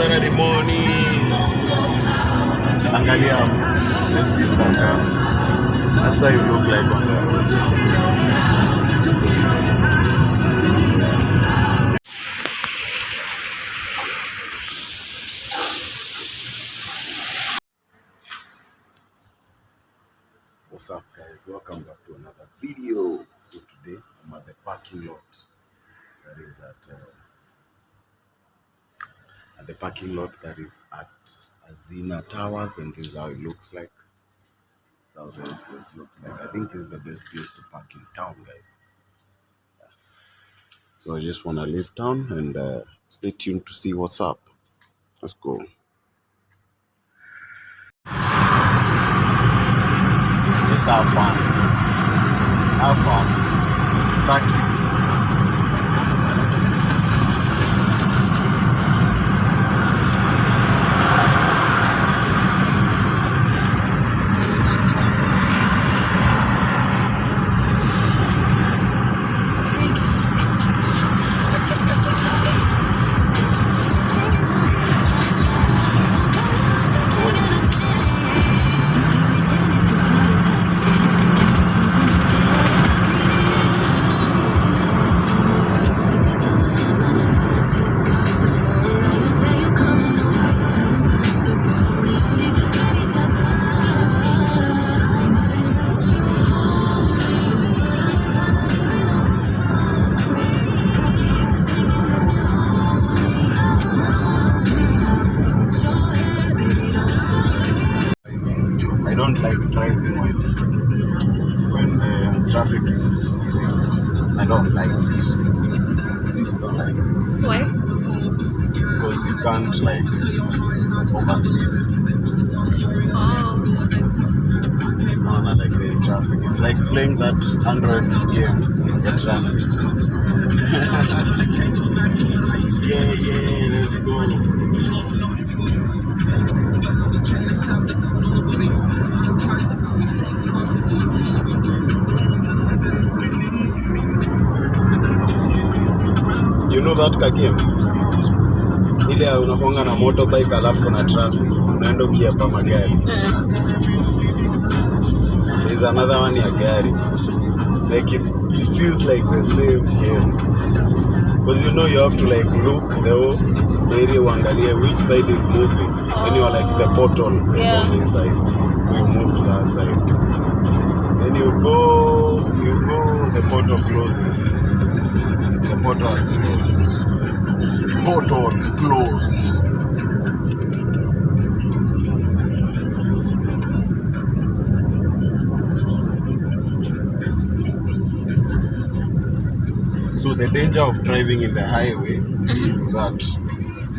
Saturday morning. Angalia, the sister car. That's how you look like on the road. What's up, guys? Welcome back to another video. So today I'm at the parking lot. That is at the parking lot that is at Azina Towers, and this is how it looks like. That's how the place looks like. I think this is the best place to park in town, guys. Yeah. So I just want to leave town and stay tuned to see what's up. Let's go. Just have fun. Have fun. Practice. I don't like driving when the traffic is. I don't like it. I don't like it. Why? Because you can't like overspeed. Oh. No, like there's traffic. It's like playing that Android game in the traffic. yeah, let's go. You know that game? Ile unakonga na motorbike alafu na traffic. Unaenda ukiapa magari. There's another one ya gari. Like it feels like the same game. Because you know you have to like look the area uangalie which side is moving. Then you are like the portal is on this side. We move to that side. Then you go, the portal closes. The portal has closed. Portal closed. So the danger of driving in the highway is that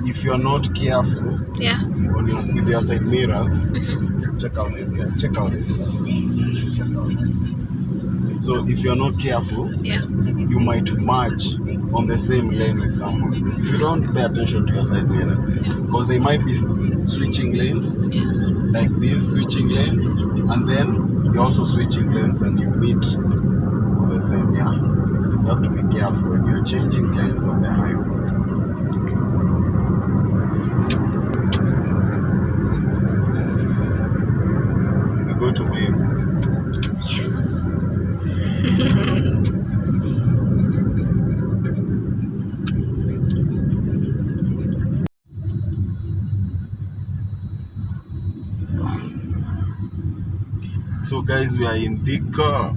if you're not careful on with your side mirrors, check out this guy. So if you're not careful, you might merge on the same lane with someone. If you don't pay attention to your side mirrors, because they might be switching lanes, like these switching lanes, and then you're also switching lanes and you meet on the same, You have to be careful when you're changing lanes on the highway. We go to where? Yes. So guys, we are in Victor.